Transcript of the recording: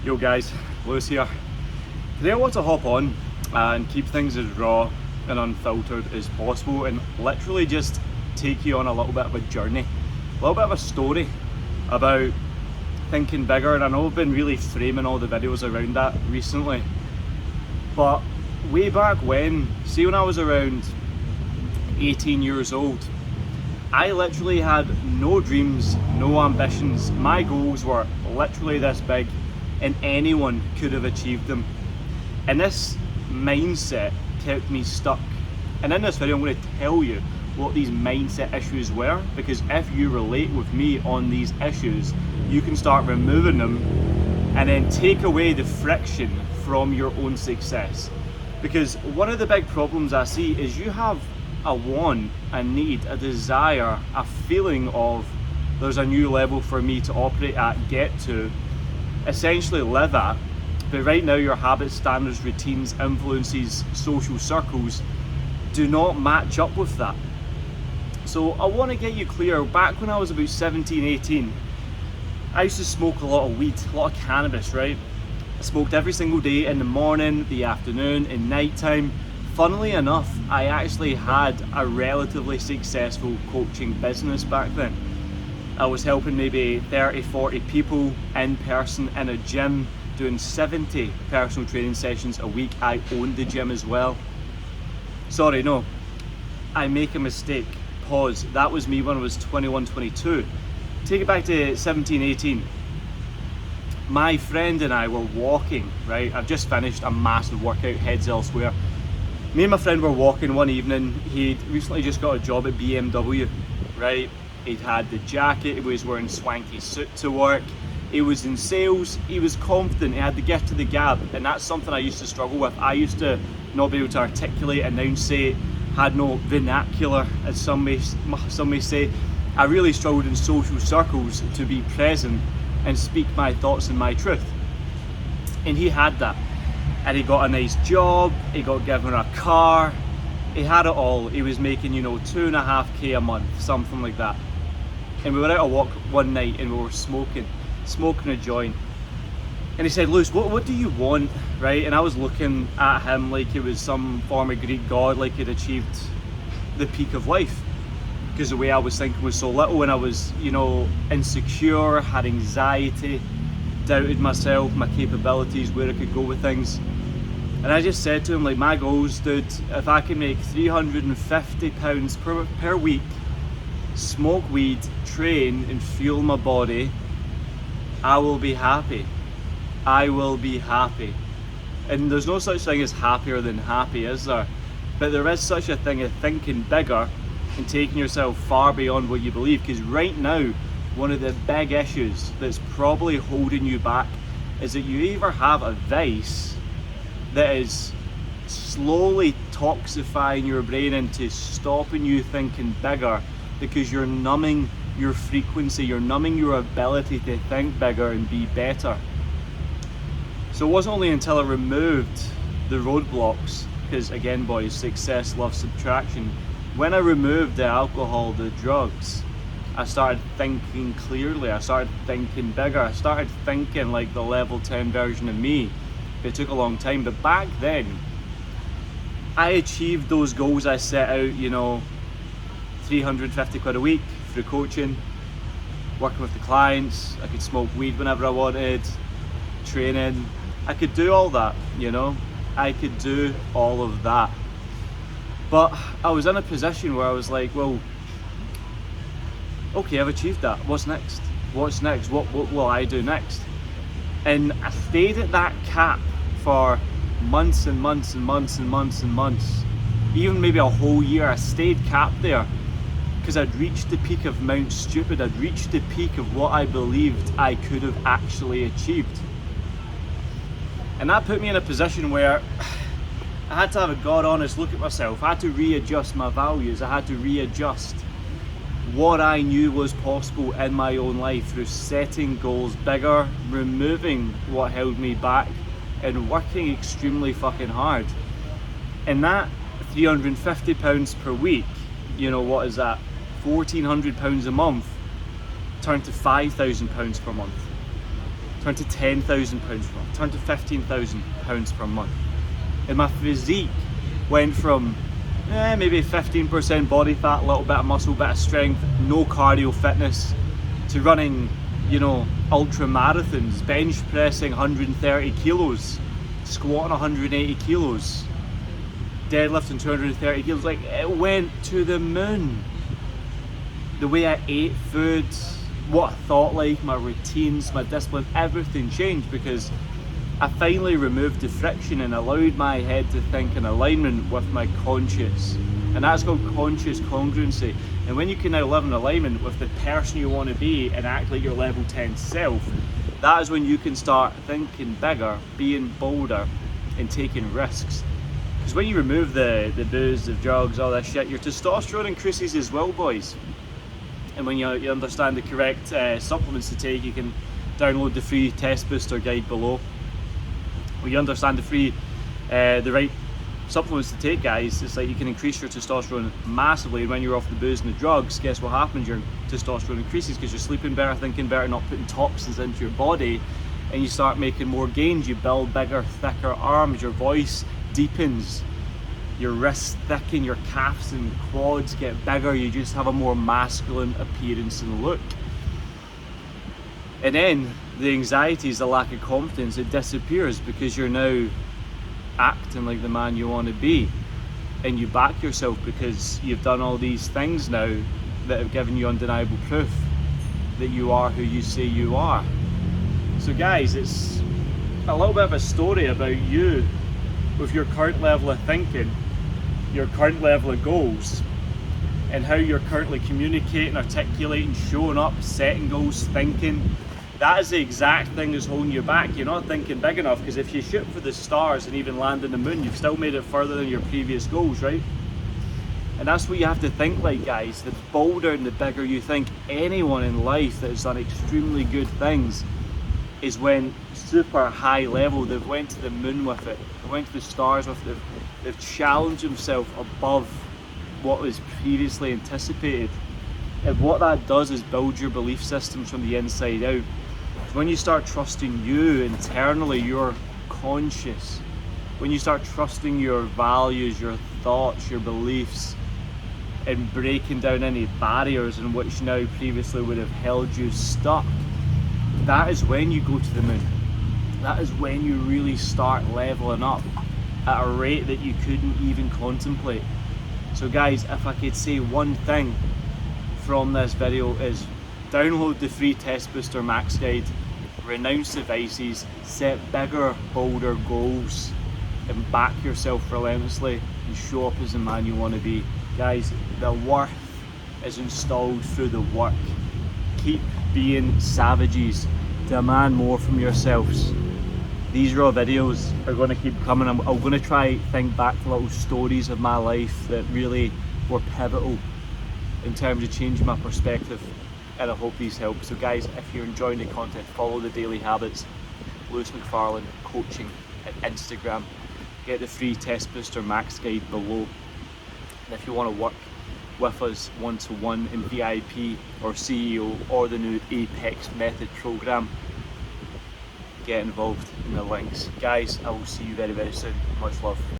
Yo guys, Lewis here. Today I want to hop on and keep things as raw and unfiltered as possible and literally just take you on a little bit of a journey, a little bit of a story about thinking bigger. And I know I've been really framing all the videos around that recently, but way back when I was around 18 years old, I literally had no dreams, no ambitions. My goals were literally this big and anyone could have achieved them. And this mindset kept me stuck. And in this video I'm going to tell you what these mindset issues were, because if you relate with me on these issues, you can start removing them and then take away the friction from your own success. Because one of the big problems I see is you have a want, a need, a desire, a feeling of there's a new level for me to operate at, get to, essentially live at, but right now your habits, standards, routines, influences, social circles do not match up with that. So I want to get you clear. Back when I was about 17, 18, I used to smoke a lot of weed, a lot of cannabis, right? I smoked every single day, in the morning, the afternoon, and nighttime. Funnily enough, I actually had a relatively successful coaching business back then. I was helping maybe 30, 40 people in person in a gym, doing 70 personal training sessions a week. I owned the gym as well. Sorry, no, I make a mistake. Pause. That was me when I was 21, 22. Take it back to 17, 18. My friend and I were walking, right? I've just finished a massive workout, heads elsewhere. Me and my friend were walking one evening. He'd recently just got a job at BMW, right? He'd had the jacket, he was wearing swanky suit to work, he was in sales, he was confident, he had the gift of the gab, and that's something I used to struggle with. I used to not be able to articulate, enunciate, had no vernacular, as some may say. I really struggled in social circles to be present and speak my thoughts and my truth. And he had that. And he got a nice job, he got given a car, he had it all. He was making, 2.5K a month, something like that. And we were out a walk one night and we were smoking a joint. And he said, Lewis, what do you want, right? And I was looking at him like he was some form of Greek god, like he'd achieved the peak of life. Because the way I was thinking was so little, and I was, insecure, had anxiety, doubted myself, my capabilities, where I could go with things. And I just said to him, like, my goals, dude, if I can make £350 per week, smoke weed, train and fuel my body, I will be happy. I will be happy. And there's no such thing as happier than happy, is there? But there is such a thing as thinking bigger and taking yourself far beyond what you believe. Because right now, one of the big issues that's probably holding you back is that you either have a vice that is slowly toxifying your brain into stopping you thinking bigger, because you're numbing your frequency, you're numbing your ability to think bigger and be better. So it wasn't only until I removed the roadblocks, because again boys, success loves subtraction. When I removed the alcohol, the drugs, I started thinking clearly, I started thinking bigger, I started thinking like the level 10 version of me. It took a long time, but back then, I achieved those goals I set out, 350 quid a week through coaching, working with the clients. I could smoke weed whenever I wanted, training. I could do all that, I could do all of that. But I was in a position where I was like, well, okay, I've achieved that. What's next? What's next? What will I do next? And I stayed at that cap for months and months and months and months and months. Even maybe a whole year. I stayed capped there because I'd reached the peak of Mount Stupid. I'd reached the peak of what I believed I could have actually achieved. And that put me in a position where I had to have a God honest look at myself. I had to readjust my values. I had to readjust what I knew was possible in my own life through setting goals bigger, removing what held me back, and working extremely fucking hard. And that £350 per week, what is that? £1,400 a month turned to £5,000 per month. turned to £10,000 per month, turned to £15,000 per month. And my physique went from maybe 15% body fat, a little bit of muscle, bit of strength, no cardio fitness, to running, you know, ultra marathons, bench pressing 130 kilos, squatting 180 kilos, deadlifting 230 kilos. Like, it went to the moon. The way I ate food, what I thought like, my routines, my discipline, everything changed because I finally removed the friction and allowed my head to think in alignment with my conscious. And that's called conscious congruency. And when you can now live in alignment with the person you want to be and act like your level 10 self, that is when you can start thinking bigger, being bolder, and taking risks. Because when you remove the booze, the drugs, all that shit, your testosterone increases as well, boys. And when you understand the correct supplements to take, you can download the free test booster guide below. When you understand the right supplements to take, guys, it's like you can increase your testosterone massively. And when you're off the booze and the drugs, guess what happens? Your testosterone increases because you're sleeping better, thinking better, not putting toxins into your body, and you start making more gains. You build bigger, thicker arms, your voice deepens, your wrists thicken, your calves and quads get bigger, you just have a more masculine appearance and look. And then the anxieties, the lack of confidence, it disappears because you're now acting like the man you want to be, and you back yourself because you've done all these things now that have given you undeniable proof that you are who you say you are. So guys, it's a little bit of a story about you with your current level of thinking, your current level of goals, and how you're currently communicating, articulating, showing up, setting goals, thinking. That is the exact thing that's holding you back. You're not thinking big enough, because if you shoot for the stars and even land on the moon, you've still made it further than your previous goals, right? And that's what you have to think like, guys. The bolder and the bigger you think, anyone in life that has done extremely good things is when super high level, they've went to the moon with it, they went to the stars with it, they've challenged themselves above what was previously anticipated. And what that does is build your belief systems from the inside out. When you start trusting you internally, your conscious, when you start trusting your values, your thoughts, your beliefs, and breaking down any barriers in which now previously would have held you stuck, that is when you go to the moon. That is when you really start leveling up at a rate that you couldn't even contemplate. So guys, if I could say one thing from this video, is download the free Test Booster Max Guide, renounce the vices, set bigger, bolder goals, and back yourself relentlessly and show up as the man you want to be. Guys, the worth is installed through the work. Keep being savages. Demand more from yourselves. These raw videos are going to keep coming. I'm going to try think back to little stories of my life that really were pivotal in terms of changing my perspective, and I hope these help. So guys, if you're enjoying the content, follow the daily habits, Lewis McFarlane Coaching at Instagram. Get the free Test Booster Max Guide below. And if you want to work with us one-to-one in VIP or CEO or the new Apex Method program, get involved in the links. Guys, I will see you very, very soon. Much love.